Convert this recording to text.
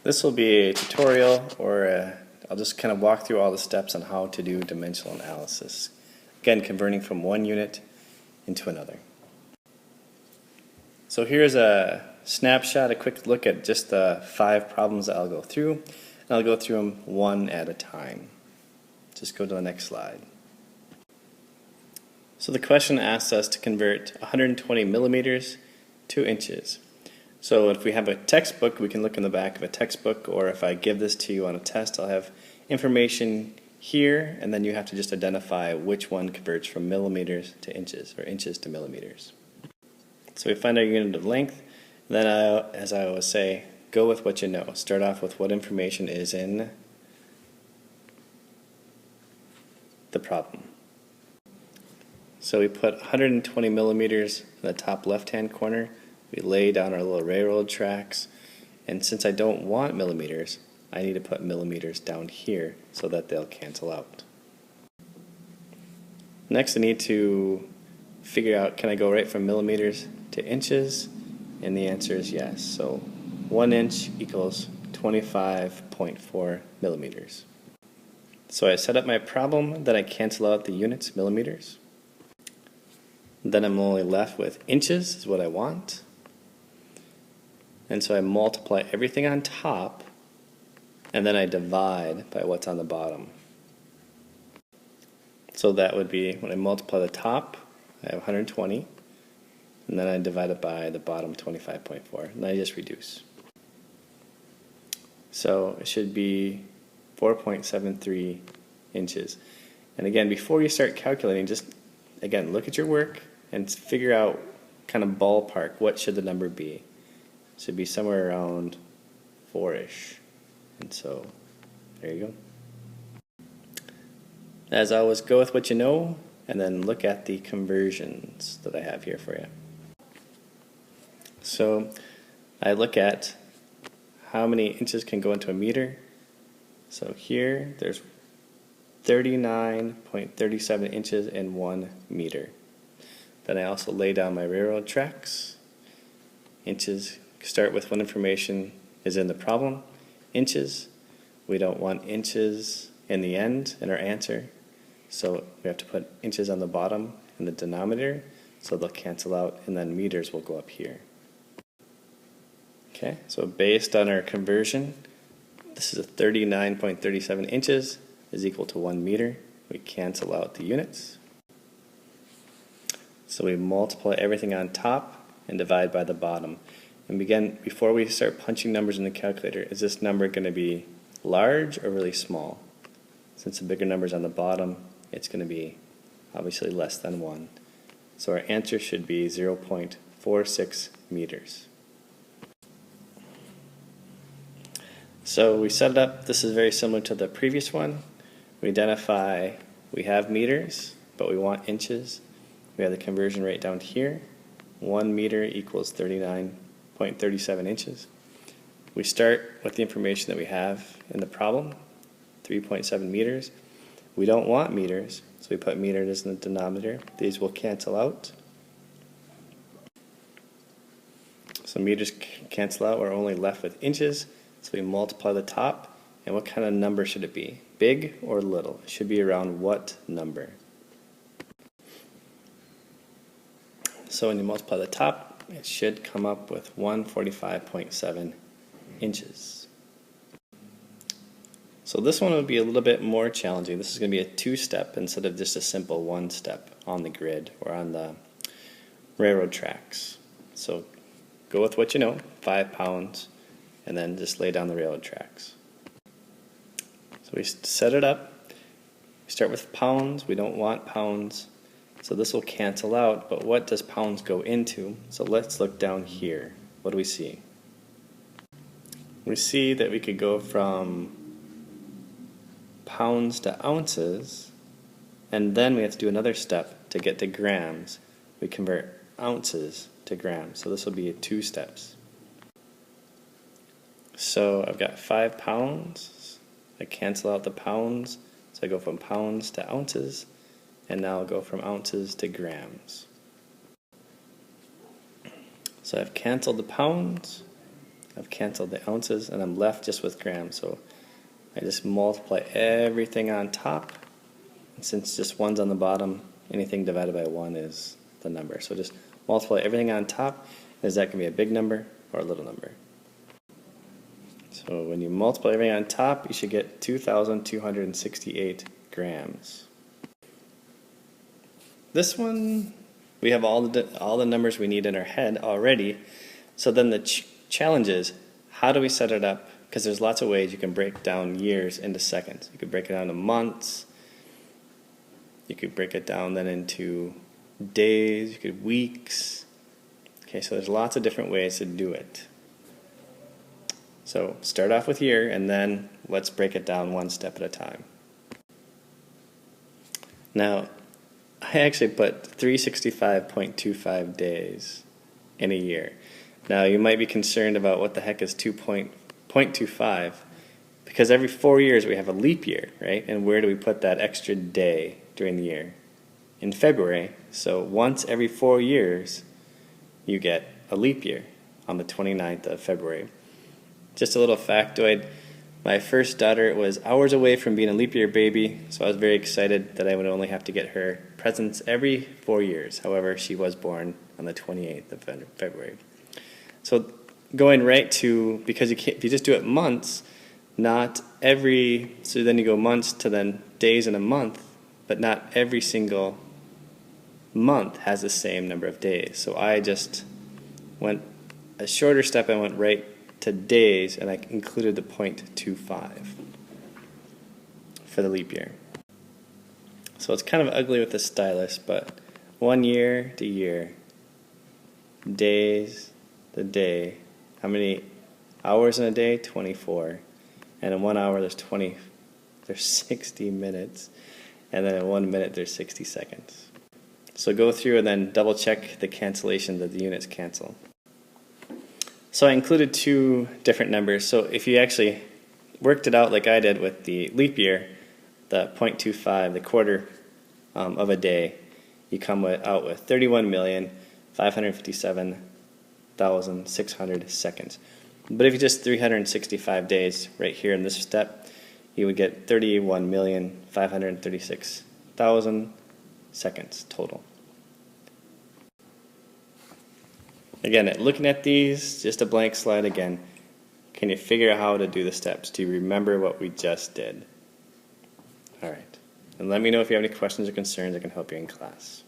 This will be a tutorial, or I'll just kind of walk through all the steps on how to do dimensional analysis. Again, converting from one unit into another. So here's a snapshot, a quick look at just the 5 problems that I'll go through. And I'll go through them one at a time. Just go to the next slide. So the question asks us to convert 120 millimeters to inches. So if we have a textbook, we can look in the back of a textbook, or if I give this to you on a test, I'll have information here, and then you have to just identify which one converts from millimeters to inches, or inches to millimeters. So we find our unit of length, and then as I always say, go with what you know. Start off with what information is in the problem. So we put 120 millimeters in the top left-hand corner. We lay down our little railroad tracks, and since I don't want millimeters, I need to put millimeters down here so that they'll cancel out. Next, I need to figure out, can I go right from millimeters to inches? And the answer is yes. So 1 inch equals 25.4 millimeters. So I set up my problem, then I cancel out the units, millimeters. Then I'm only left with inches is what I want. And so I multiply everything on top, and then I divide by what's on the bottom. So that would be, when I multiply the top, I have 120, and then I divide it by the bottom, 25.4, and I just reduce. So it should be 4.73 inches. And again, before you start calculating, just again look at your work and figure out kind of ballpark, what should the number be. It should be somewhere around 4-ish. And so there you go. As always, go with what you know, and then look at the conversions that I have here for you. So I look at how many inches can go into a meter. So here there's 39.37 inches in 1 meter. Then I also lay down my railroad tracks. Inches, start with what information is in the problem. Inches, we don't want inches in the end in our answer, so we have to put inches on the bottom in the denominator, so they'll cancel out, and then meters will go up here. Okay, so based on our conversion, this is a 39.37 inches is equal to 1 meter. We cancel out the units. So we multiply everything on top and divide by the bottom. And again, before we start punching numbers in the calculator, is this number going to be large or really small? Since the bigger number is on the bottom, it's going to be obviously less than 1. So our answer should be 0.46 meters. So we set it up. This is very similar to the previous one. We identify we have meters, but we want inches. We have the conversion rate down here. 1 meter equals 39.37 inches. We start with the information that we have in the problem, 3.7 meters. We don't want meters, so we put meters in the denominator. These will cancel out. So meters cancel out, we're only left with inches. So we multiply the top, and what kind of number should it be? Big or little? It should be around what number? So when you multiply the top, it should come up with 145.7 inches. So this one would be a little bit more challenging. This is going to be a 2-step instead of just a simple 1-step on the grid or on the railroad tracks. So go with what you know, 5 pounds, and then just lay down the railroad tracks. So we set it up. We start with pounds. We don't want pounds. So this will cancel out, but what does pounds go into? So let's look down here. What do we see? We see that we could go from pounds to ounces, and then we have to do another step to get to grams. We convert ounces to grams. So this will be 2 steps. So I've got 5 pounds. I cancel out the pounds, so I go from pounds to ounces. And now I'll go from ounces to grams. So I've canceled the pounds, I've canceled the ounces and I'm left just with grams. So I just multiply everything on top. And since just 1's on the bottom, anything divided by 1 is the number. So just multiply everything on top. Is that going to be a big number or a little number? So when you multiply everything on top, you should get 2,268 grams. This one, we have all the numbers we need in our head already. So then the challenge is, how do we set it up? Because there's lots of ways you can break down years into seconds. You could break it down to months. You could break it down then into days. You could weeks. Okay, so there's lots of different ways to do it. So start off with year, and then let's break it down one step at a time. Now, I actually put 365.25 days in a year. Now, you might be concerned about what the heck is 2.25, because every 4 years we have a leap year, right? And where do we put that extra day during the year? In February. So once every 4 years, you get a leap year on the 29th of February. Just a little factoid, my first daughter was hours away from being a leap year baby, so I was very excited that I would only have to get her presents every 4 years. However, she was born on the 28th of February. So going right to, because if you just do it months, not every, so then you go months to then days in a month, but not every single month has the same number of days. So I just went a shorter step, I went right to days, and I included the 0.25 for the leap year. So it's kind of ugly with the stylus, but 1 year to year, days to day. How many hours in a day? 24. And in 1 hour there's 60 minutes, and then in 1 minute there's 60 seconds. So go through and then double check the cancellation that the units cancel. So I included two different numbers. So if you actually worked it out like I did with the leap year, the 0.25, the quarter of a day, you come out with 31,557,600 seconds. But if you just 365 days right here in this step, you would get 31,536,000 seconds total. Again, looking at these, just a blank slide again, can you figure out how to do the steps? Do you remember what we just did? All right. And let me know if you have any questions or concerns. I can help you in class.